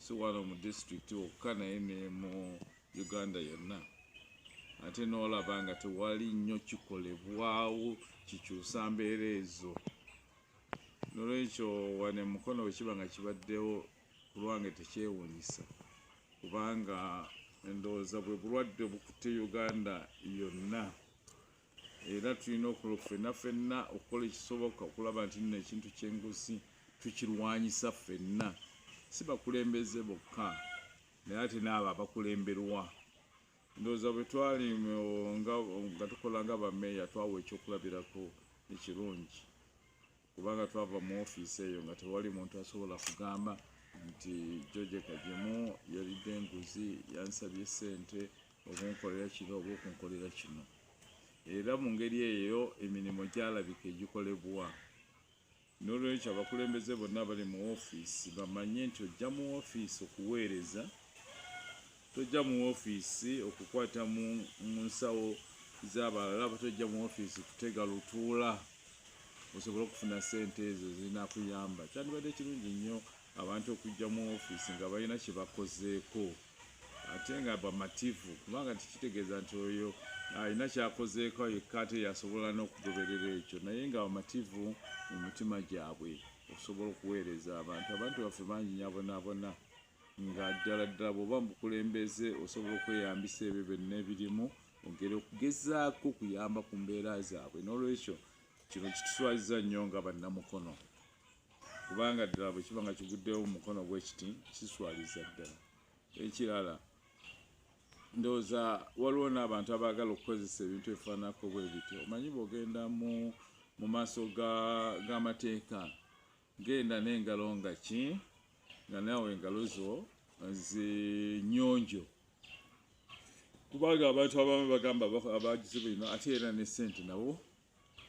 si wano mu district wokka naye ne mu Uganda yonna. Ate n'olaba nga tewali nnyo kikolebwawo kikyusa mbeera ezo. N'olwekyo wano Mukono bwe kiba nga kibaddewo ku lwange tekyewuunyisa, kubanga endowooza bwe bulwadde bukutte Uganda yonna, era tulina ffenna okukola ekisoboka okulaba nti nno ekintu ky'enguzi tukirwanyisa ffenna, si bakulembeze bokka naye ate n'abo abakulemberwa. Ndowooza bwe twali nga tukola nga bammeeya twawa ekyokulabirako ekirungi, kubanga twava mu ofiisi eyo nga tewali muntu asobola kugamba nti George Kajimu yalidde enguzi, yansabye ssente okunkolera kino oba okunkolera kino. Era mu ngeri eyo emirimu gyalabika egikolebwa. N'olwekyo abakulembeze bonna bali mu ofiisi bamanye nti ojja mu ofiisi okuweereza, tojja mu ofiisi okukwata mu nsawo z'abalala, tojja mu ofiisi kutega lutuula osobola okufuna ssente ezo zinakuyamba. Kyandibadde kirungi nnyo abantu okujja mu ofiisi nga balina kye bakozeeko ate nga bamativu, kubanga tikitegeeza nti oyo alina kyakozeeko yekka ate yasobola n'okugoberera ekyo, naye nga bamativu mu mitima gyabwe okusobola okuweereza abantu. Abantu baffe bangi nyabonaabona nga ddala bw'oba mukulembeze osobola okweyambisa ebyo byonna ebirimu ongera okugezaako okuyamba ku mbeera zaabwe. N'olwekyo kino kituswaziza nnyo nga bannamukono, kubanga ddala bwe kiba nga kiguddewo mu mukono bwe kiti kiswaliza ddala. Ekirala, ndowooza waliwo n'abantu abaagala okukozesa ebintu ebifaananako bwe bityo. Omanyi bw'ogenda mu maaso g'amateeka, genda n'engalo nga ki, nga naawe engalo zo zinyonjo, kubanga abantu abamu bagamba abagize bino ate era ne ssente nabo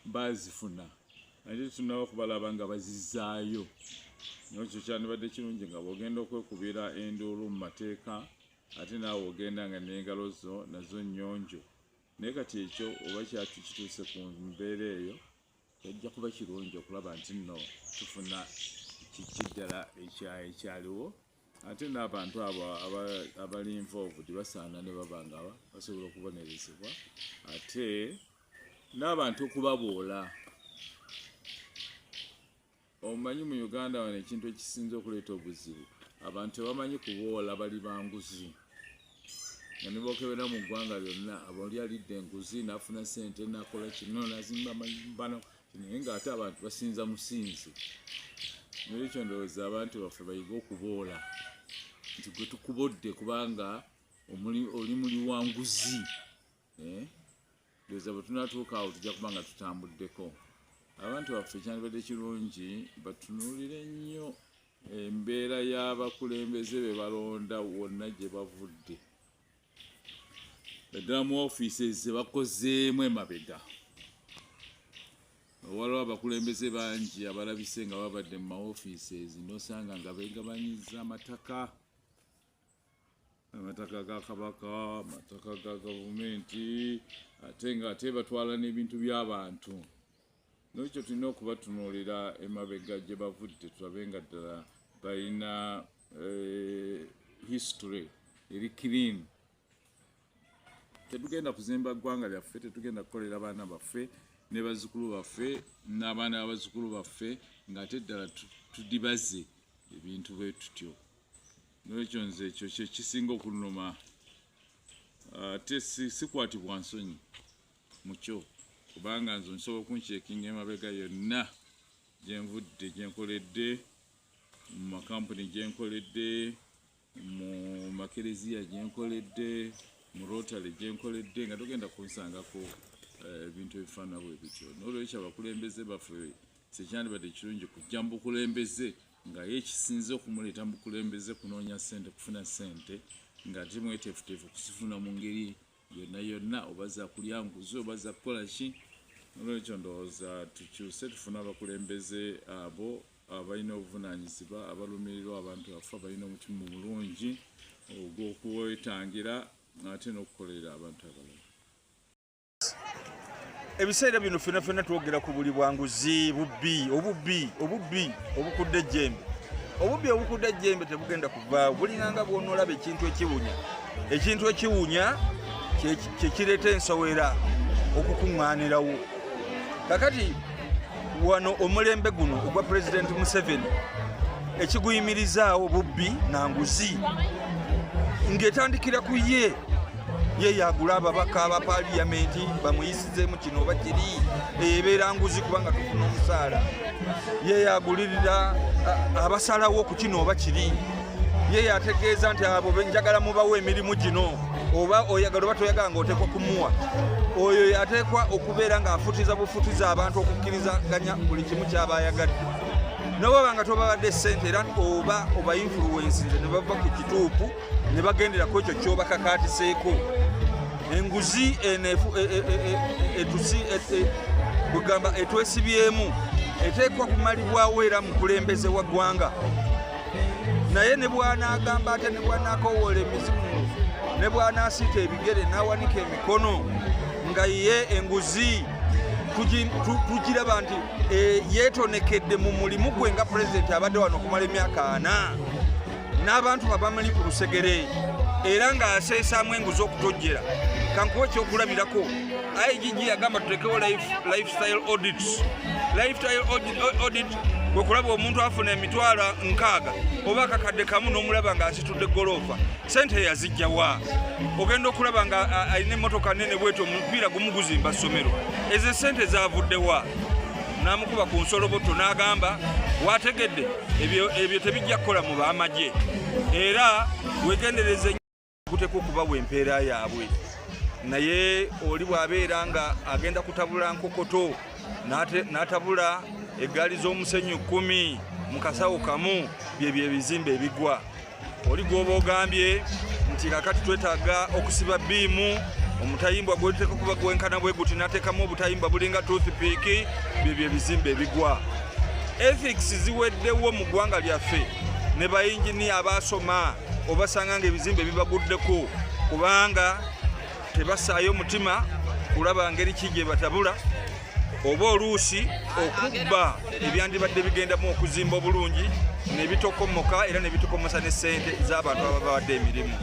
bazifuna, ate tunaba okubalaba nga bazizaayo. N'ekyo kyandibadde kirungi nga bw'ogenda okwekubira enduulu mu mateeka ate naawe ogenda nga n'engalo zo nazo nnyonjo. Naye kati ekyo oba kituuse ku mbeera eyo, kijja kuba kirungi okulaba nti nno tufuna kiki ddala ekyaliwo. Ate n'abantu abo abali involved basaana ne baba nga basobola okubonerezebwa, ate n'abantu okubaboola. Omanyi mu Uganda wano ekintu ekisinze okuleeta obuzibu, abantu tebamanyi kuboola bali banguzi. Nga ne bookebera mu ggwanga lyonna, abali alidde enguzi n'afuna ssente n'akola kino n'azimba amayumbano, naye ng'ate abantu basinza musinzi. N'ekyo ndowooza abantu baffe bayige okuboola nti gwe tukubodde kubanga oli muli wanguzi. Ndowooza bwe tunatuuka awo tujja kuba nga tutambuddeko. Abantu baffe kyandibadde kirungi batunuulire nnyo embeera y'abakulembeze be balonda wonna gye bavudde, eddala mu ofiisi ze bakozeemu emabega. Waliwo abakulembeze bangi abalabise nga babadde mu maofiisi n'osanga nga beegabanyiza amataka ga Kabaka, amataka ga gavumenti, ate nga batwala n'ebintu by'abantu. N'ekyo tulina okubatunuulira emabega gye bavudde, tulabe nga ddala balina history eri clean. Tetugenda kuzimba ggwanga lyaffe, tetugenda kukolera baana baffe ne bazzukulu baffe n'abaana b'abazzukulu baffe ng'ate ddala tudibaze ebintu bwe tutyo. N'ekyo nze ekyo kye kisinga okunnuma, ate sikwatibwa nsonyi mu kyo, kubanga nze nsobola okuncekinga emabega yonna gye nvudde, gye nkoledde, mu makampuni gye nkoledde, mu makereziya gye nkoledde, mu Rotary gye nkoledde, nga togenda kunsangako ebintu ebifaanana bwe bityo. N'olwekyo abakulembeze baffe sekyandibadde kirungi kujja mu bukulembeze nga ye ekisinze okumuleeta mu bukulembeze kunoonya ssente, kufuna ssente, ng'ate mweteefuteefu kuzifuna mu ngeri yonna yonna, oba za kulya nguzi oba za kukola ki. N'olwekyo ndowooza tukyuse tufune abakulembeze abo abalina obuvunaanyizibwa, abalumirirwa abantu baffe, abalina omutima omulungi ogw'okwetangira ate n'okukolera abantu abalala. Ebiseera bino ffenna twogera ku buli bwanguzi, obubbi obukudde ejjembe. obubbi obukudde ejjembe tebugenda kuvaawo. Bulinganga bw'onoolaba ekintu ekiwunya kye kireeta ensowera okukuŋŋaanirawo. Kakati wano omulembe guno ogwa Pulezidenti Museveni ekiguyimirizaawo bubbi na nguzi ng'etandikira ku ye yagula ababaka aba paliyamenti bamuyisizeemu kino oba kiri ebeera nguzi kubanga tufuna omusaala. Ye yagulirira abasalawo ku kino oba kiri. Ye yategeeza nti abo benjagala mubawo emirimu gino oba oyagala oba toyagala ng'oteekwa kumuwa. Oyo yateekwa okubeera ng'afutiza bufutiza abantu okukkirizaganya buli kimu kyaba ayagadde. Nobaba nga tobabadde ssente era oba influence ne bava ku kituufu ne bagendera ku ekyo ky'obakakaatiseeko. Enguzi bugamba etwesibyemu eteekwa kumalibwawo era mu kulembeze wa ggwanga. Naye ne bw'anaagamba ate ne bw'anaakowoola emizimu ne bw'anaasiita ebigere n'awanika emikono nga ye enguzi tugiraba nti yeetonekedde mu mulimu gwe nga pulezidenti abadde wano okumala emyaka 4 n'abantu abamanyi ku lusegere era ng'aseesaamu enguzi okutojjera. Kankuba ekyokulabirako IGG yagamba tutekewo lifestyle audit. Lifestyle audit kwe kulaba omuntu afuna emitwalo 6 oba akakadde kamu n'omulaba ng'asitudde goloofa. Sente yazijja wa? Ogenda okulaba nga alina emmotoka nnene bwetyo omupiira gumuguzimba ssomero. Ezo sente zavudde wa? N'amukuba ku nsoloboto n'agamba wategedde ebyo tebijja kukola mu b'amagye era wegendereze kuteekwa okubawa empeera yaabwe. Naye oli bw'abeera nga agenda kutabula nkokoto n'atabula eggaali z'omusenyu 10 mu kasawo kamu byebyo ebizimbe ebigwa. Oli gw'oba ogambye nti kakati twetaaga okusiba bbiimu omutayimbwa gw'oteeka kuba gwenkana bwe guti n'ateekamu obutayimbwa bulinga toothpick byebyo ebizimbe ebigwa. Ethics ziweddewo mu ggwanga lyaffe ne bayinginiya abaasoma obasanga ng'ebizimbe bibaguddeko kubanga tebasaayo mutima kulaba ngeri ki gye batabula oba oluusi okubba ebyandibadde bigendamu okuzimba obulungi ne bitokomoka era ne bitokomosa ne ssente z'abantu ababawadde emirimu.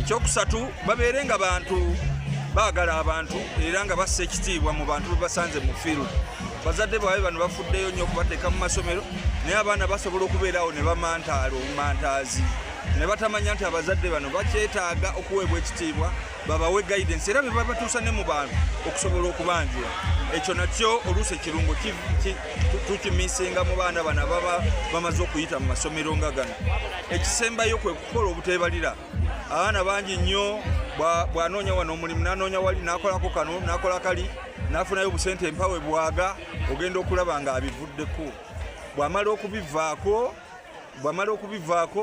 Ekyokusatu babeere nga bantu baagala abantu era nga bassa ekitiibwa mu bantu bebasanze mu fiiru. Bazadde baabwe bano bafuddeyo nnyo okubateeka mu masomero naye abaana basobola okubeerawo ne bamantaala obumantaazi ne batamanya nti abazadde bano bakyetaaga okuweebwa ekitiibwa babawe guidance era bebabatuusa ne mu bantu okusobola okubanjula. Ekyo nakyo oluusi ekirungo tukimisinga mu baana bano ababa bamaze okuyita mu masomero nga gano. Ekisembayo kwe kukola obuteebalira. Abaana bangi nnyo bw'anoonya wano omulimu n'anoonya wali n'akolako kano n'akola kali n'afunayo obusente empawe bwaga ogenda okulaba ng'abivuddeko. Bw'amala okubivaako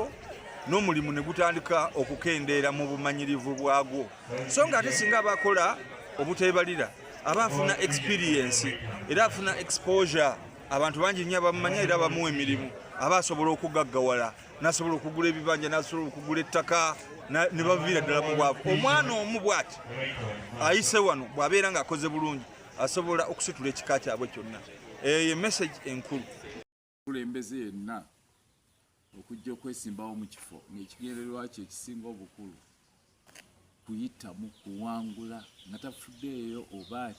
n'omulimu ne gutandika okukendeera mu bumanyirivu bwagwo. So nga ate singa abakola obuteebalira aba afuna experience era afuna exposure. Abantu bangi nnyo abamumanya era bamuwa emirimu aba asobola okugaggawala n'asobola okugula ebibanja n'asobola okugula ettaka ne baviira ddala mu bwavu. Omwana omu bw'ati ayise wano bw'abeera ng'akoze bulungi asobola okusitula ekika kyabwe kyonna. Eyo message enkulu. Kulembeze yenna okujja okwesimbawo mu kifo ng'ekigendererwa kye ekisinga obukulu kuyitamu kuwangula nga tafuddeeyo oba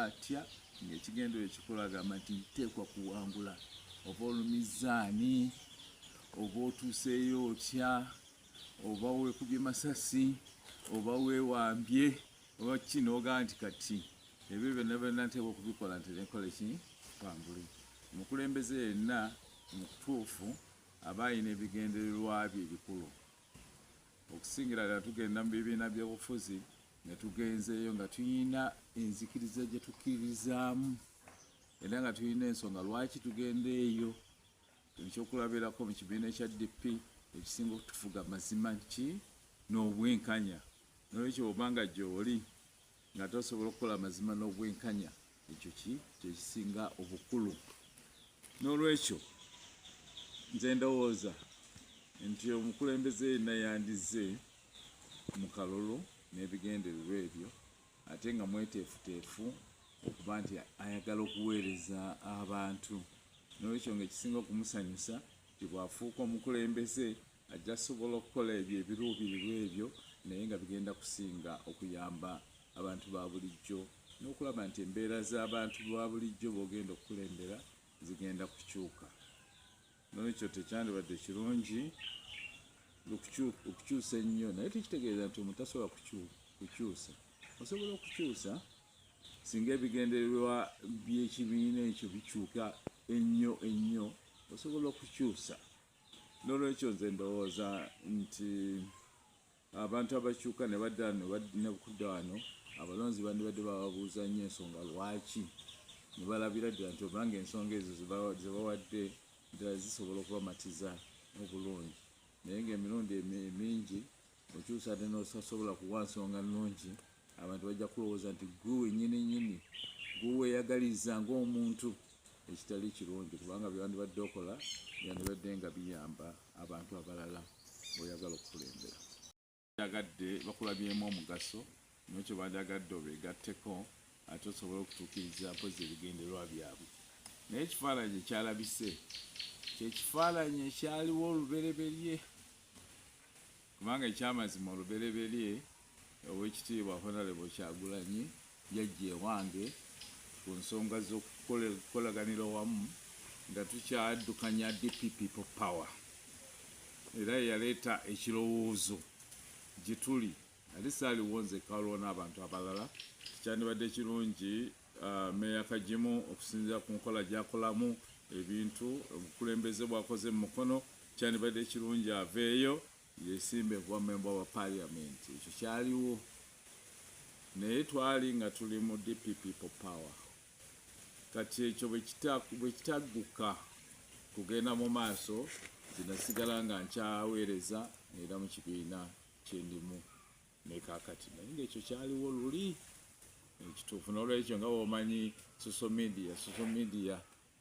atya ng'ekigendero ekikolagamba nti nteekwa kuwangula oba olumizaani oba otuuseeyo otya oba weekubye masasi oba weewambye oba kino ogamba nti kati ebyo byonna nteekwa okubikola nti nenkola ki kwangule. Omukulembeze yenna mu kutuufu aba alina ebigendererwa bye ebikulu. Okusingira ddala tugenda mu bibiina by'obufuzi ne tugenzeeyo nga tulina enzikiriza gye tukkirizaamu era nga tulina ensonga lwaki tugendeeyo. Ekyokulabirako mu kibiina ekya DP ekisinga okutufuga mazima ki n'obwenkanya. N'olwekyo obanga gy'oli nga tosobola okukola mazima n'obwenkanya ekyo kyekisinga obukulu. N'olwekyo nze ndowooza nti omukulembeze yenna yandize mu kalolo n'ebigendererwa ebyo ate nga mweteefuteefu okuba nti ayagala okuweereza abantu n'ekyo ng'ekisinga okumusanyusa bwafuuka omukulembeze ajja sobola okukola ebyo ebiruubirirwa ebyo naye nga bigenda kusinga okuyamba abantu ba bulijjo n'okulaba nti embeera z'abantu ba bulijjo b'ogenda okukulembera zigenda kukyuka. N'ekyo tekyandibadde kirungi okukyusa ennyo naye tekitegeeza nti omuntu tasobola kukyusa. Osobola okukyusa singa ebigendererwa by'ekibiina ekyo bikyuka ennyo osobola okukyusa. N'olwekyo nze ndowooza nti abantu abakyuka ne badda ne kudda wano abalonzi bandibadde bababuuza nnyo ensonga lwaki ne balabira ddala nti obanga ensonga ezo ze bawadde ddala zisobola okubamatiza obulungi. Naye ng'emirundi emingi okyusa ate n'osobola kuwa nsonga nnungi abantu bajja kulowooza nti gwe nnyini gwe weeyagaliza ng'omuntu ekitali kirungi kubanga byandibadde okola byandibadde nga biyamba abantu abalala oyagala okukulembera. Yagadde bakulabyemu omugaso n'ekyo bandyagadde obeegatteko ate osobole okutuukiriza mpozi ebigendererwa byabwe. Naye ekifaananyi ekyalabise kyekifaananyi ekyaliwo olubereberye kubanga ekyamazima olubereberye Oweekitiibwa Honorable Kyagulanyi yajja ewange ku nsonga z'okukolaganira wamu nga tukyaddukanya DP People Power era yaleeta ekirowoozo gye tuli ate saaliwo nzekka waliwo n'abantu abalala. Kyandibadde kirungi Meeya Kagimu okusinziira ku nkola gy'akolamu ebintu obukulembeze bw'akoze mu mukono kyandibadde kirungi aveeyo yesimbe bwa member wa parliament. Ekyo kyaliwo naye twali nga tuli mu DP People Power. Kati ekyo bwe kitagguka kugenda mu maaso zinasigala nga nkyaweereza era mu kibiina kyendimu ne kaakati naye ng'ekyo kyaliwo luli ekituufu. N'olwekyo nga bw'omanyi social media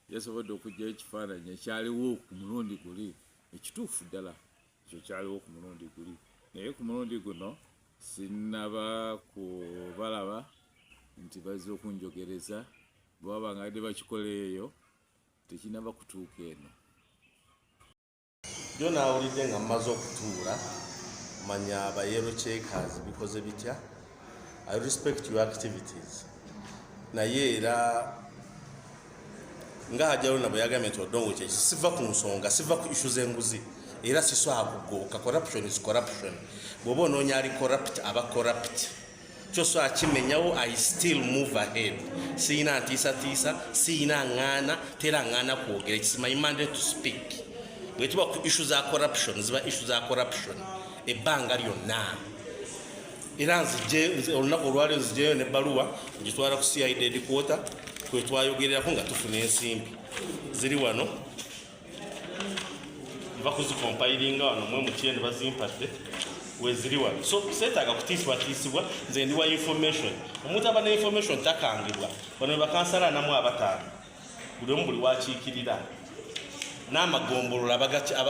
yasobodde okuggyayo ekifaananyi ekyaliwo ku mulundi guli ekituufu ddala ekyo kyaliwo ku mulundi guli. Naye ku mulundi guno sinnaba kubalaba nti bazze okunjogereza bwaba nga badde bakikola eyo tekinaba kutuuka eno. Byo naawulidde nga mmaze okutuula manya aba yellow checkers bikoze bitya. I respect your activities. Naye era nga Hajjalo nabo yagambye nti odongo kye siva ku nsonga siva ku issues enguzi era siswa kugoka. Corruption is corruption. Bw'oba onoonya ali corrupt aba corrupt. Kyoswa akimenyawo I still move ahead. Siina ntiisatiisa siina ngana tera ngana kwogera. It's my mandate to speak. Bwe tuba ku issues za corruption ziba issues za corruption ebbanga lyonna. Era nzije olunaku olwali nzijeyo n'ebbaluwa ngitwala ku CID headquarter kwe twayogererako nga tufuna ensimbi ziri wano nva kuzikompilinga wano mwe mukyende bazimpadde weziri wano. So seetaaga kutiisibwa nze ndiwa information. Omuntu aba ne information takangibwa. Bano bakansala namu abataano buli omu buli wakiikirira n'amagombolola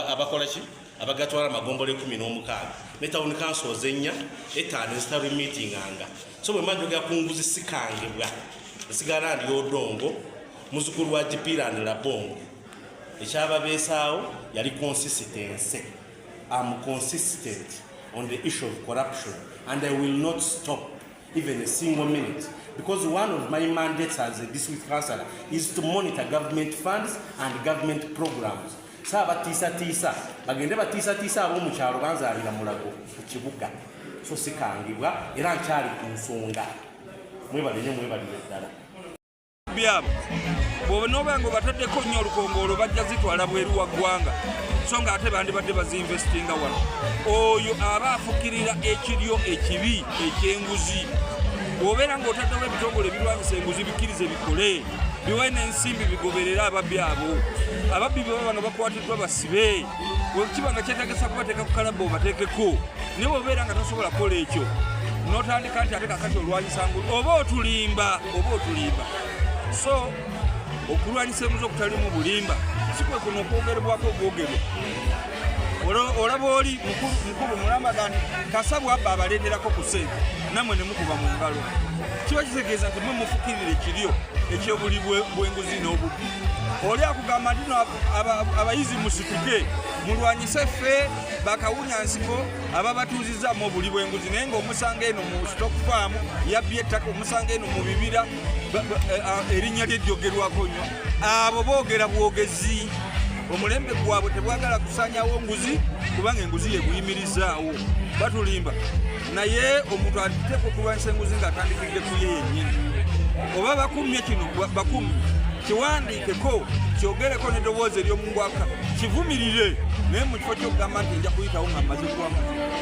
abakola ki abagatwala amagombolo 16 ne town councils ennya etaano ezitali meetinganga. So bwe manjogera ku nguzi sikangibwa esigala ndi odongo muzukulu wa Jipira ndi Labongo ekyababeesaawo yali consistency. I'm consistent on the issue of corruption and I will not stop even a single minute because one of my mandates as a district councillor is to monitor government funds and government programs. Saaba tiisa bagende batiisa ab'omukyalo banzaalira mulago ku kibuga so sikangibwa era nkyali ku nsonga. Mwebalire ddala byabo bw'onooba nga obataddeko nnyo olukongolo bajja zitwala bweru wa ggwanga so nga ate bandibadde bazinvestinga wano. Oyo aba afukirira ekiryo ekibi ekyenguzi. Bw'obeera ng'otaddewo ebitongole ebirwanyisa enguzi bikkirize bikole biwe n'ensimbi bigoberera ababbi abo. Ababbi bwe baba nga bakwatiddwa basibe. Bwe kiba nga kyetagisa kubateeka ku kalabba obateekeko. Naye bw'obeera nga tosobola kukola ekyo n'otandika nti ate kakati olwanyisa nguzi oba otulimba. So okulwanyisa enguzi okutalimu bulimba si kwe kuno okwogerebwako obwogerwa olaba oli mukulu mulamaga nti Kasabu abba abalenderako ku ssente nammwe ne mukuba mu ngalo kiba kitegeeza nti mwe mufukirire ekiryo ekyobuli bw'enguzi n'obubbi oli akugamba nti abayizi musituke mulwanyise ffe bakawunya nsiko ababatuuzizzamu obuli bw'enguzi naye ng'omusanga eno mu stock farm yabbye ettaka omusanga eno mu bibira erinnya lye lyogerwako nnyo abo boogera bwogezi omulembe gwabwe tebwagala kusanyawo nguzi kubanga enguzi yeguyimirizaawo batulimba naye omuntu ateko okulwanyisa enguzi ng'atandikidde ku ye yennyini oba bakumye kino bakumye kiwandiikeko kyogereko n'eddoboozi ery'omungwaka kivumirire naye mu kifo ky'okugamba nti nja kuyitawo nga mmaze kuwamu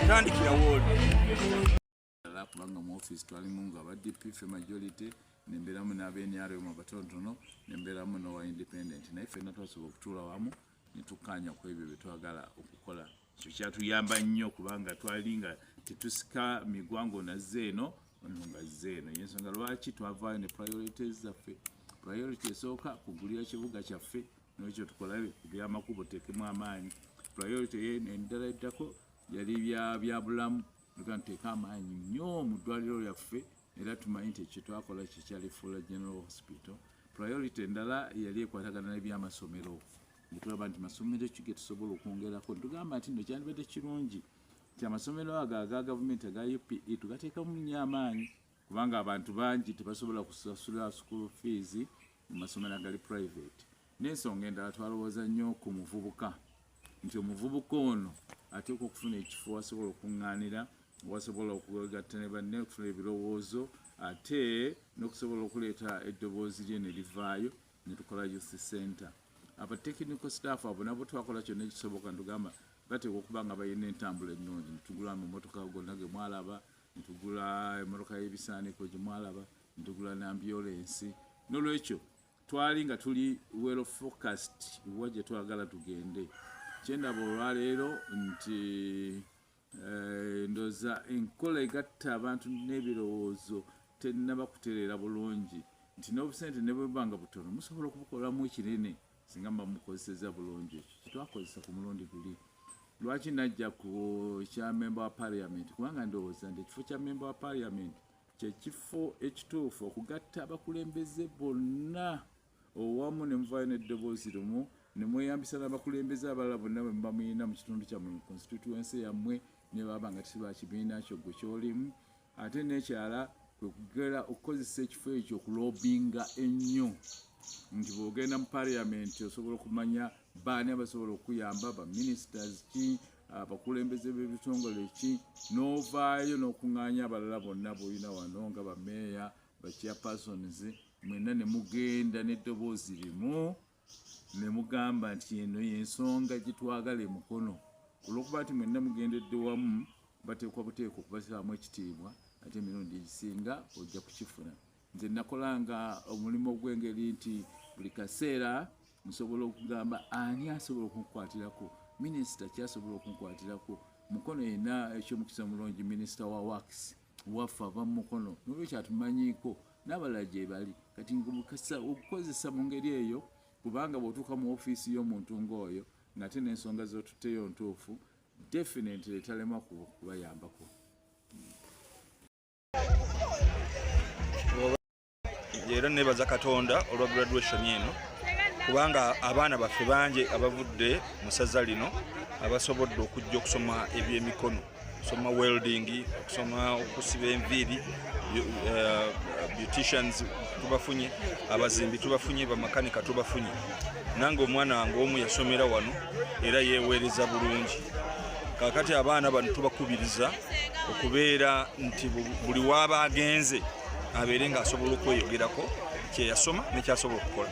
tandikirawo oli kubanga mu office twalimu nga ba DP majority nembeeramu n'abenyareyo mu batonotono nembeeramu n'owa independent naye ffenna twasobola okutuula wamu netukkaanya ku ebyo bye twagala okukola ekyo kyatuyamba nnyo kubanga twali nga tetusika migwango nazze eno ono nga zze eno yensonga lwaki twavaayo ne priorities zaffe priority esooka kugulira kibuga kyaffe n'ekyo tukolabe byamakubo tekemu amaanyi priority endala eddako yali bya bulamu tukanteeka amaanyi nnyo mu ddwaliro lyaffe era tumanyi nti ekyo twakola kyekyali Fuller General Hospital priority endala yali ekwatagana n'ebyamasomero netulaba nti masomero ki ge tusobola okwongerako tugamba nti nno kyandibadde kirungi nti amasomero ago aga gavumenti aga UPE tugateekamu nnyo amaanyi kubanga abantu bangi tebasobola kusasula school fees mu masomero agali private n'ensonga endala twalowooza nnyo ku muvubuka nti omuvubuka ono ateekwa okufuna ekifo wasobola okuŋŋaanira wasobola okugatta ne banne okufuna ebirowoozo ate n'okusobola okuleeta eddoboozi lye ne livaayo ne tukola youth center aba technical staff abo nabo twakola kyonna ekisoboka ntugamba bateekwa okuba nga bayina entambula ennungi nitugula amamotoka gonna ge mwalaba nitugula emmotoka y'ebisaaniko gye mwalaba nitugula n'ambulensi n'olwekyo twali nga tuli well focused wa gye twagala tugende kyendaba olwaleero nti ndoza enkola egatta abantu n'ebirowoozo tennaba kutereera bulungi nti n'obusente ne bwebanga butono musobola okubukolamu ekinene singa mba mukozeseza bulungi kitwakozesa ku mulundi guli lwaki najja ku kya member wa parliament kubanga ndowooza nti ekifo kya member wa parliament kyekifo ekituufu okugatta abakulembeze bonna owamu ne muvaayo n'eddoboozi lumu ne mweyambisa n'abakulembeze abalala bonna bwe muba muyina mu kitundu kyammwe mu constituency yammwe ne baba nga tisiba kibiina kyo gwe kyolimu ate n'ekyala kwe kugera okukozesa ekifo ekyo okulobinga ennyo nti bw'ogenda mu parliament osobola okumanya baani abasobola okuyamba ba ministers ki abakulembeze b'ebitongole ki n'ovaayo n'okuŋŋaanya abalala bonna b'olina wano nga bameeya ba chairpersons mwenna ne mugenda n'eddoboozi limu ne mugamba nti eno y'ensonga gye twagala emukono olw'okuba nti mwenna mugendedde wamu bateekwa buteekwa okubasaamu ekitiibwa ate emirundi egisinga ojja kukifuna nze nakolanga omulimu ogw'engeri nti buli kaseera nsobola okugamba ani asobola okunkwatiraku minisita kyasobola okunkwatiraku mukono yena ekyomukisa mulungi minisita wa works waffe ava mu mukono nolwekyo atumanyiiko n'abalala gye bali kati okukozesa mu ngeri eyo kubanga bw'otuuka mu ofiisi y'omuntu ng'oyo ng'ate n'ensonga z'otutteyo ntuufu definitely talema kubayambako. Era nebaza Katonda olwa graduation eno kubanga abaana baffe bangi abavudde mu ssaza lino abasobodde okujja okusoma ebyemikono, okusoma welding, okusoma okusiba enviiri, beauticians tubafunye, abazimbi tubafunye, bamakanika tubafunye. Nange omwana wange omu yasomera wano era yeeweereza bulungi. Kakati abaana bano tubakubiriza okubeera nti buli waaba agenze abeere nga asobola okweyogerako kye yasoma nekyasobola okukola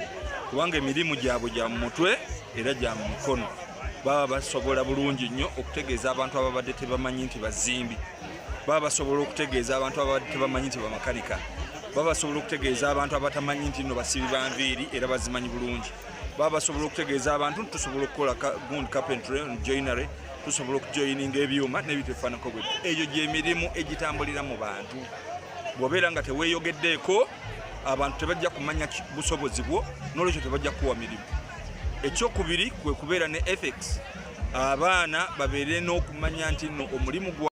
kubanga emirimu gyabwe gya mu mutwe era gya mu mikono. Baba basobola bulungi nnyo okutegeeza abantu ababadde tebamanyi nti bazimbi, baba basobola okutegeeza abantu ababadde tebamanyi nti bamakanika, baba basobola okutegeeza abantu abatamanyi nti nno basibi ba nviiri era bazimanyi bulungi, baba basobola okutegeeza abantu nti tusobola okukola gundi carpentry joinery, tusobola okujoyininga ebyuma n'ebitefaanako bwe. Eyo gy'emirimu egitambulira mu bantu. Bw'obeera nga teweeyogeddeeko abantu tebajja kumanya busobozi bwo, n'olwekyo tebajja kuwa mirimu. Ekyokubiri kwe kubeera ne ethics, abaana babeere n'okumanya nti nno omulimu gwa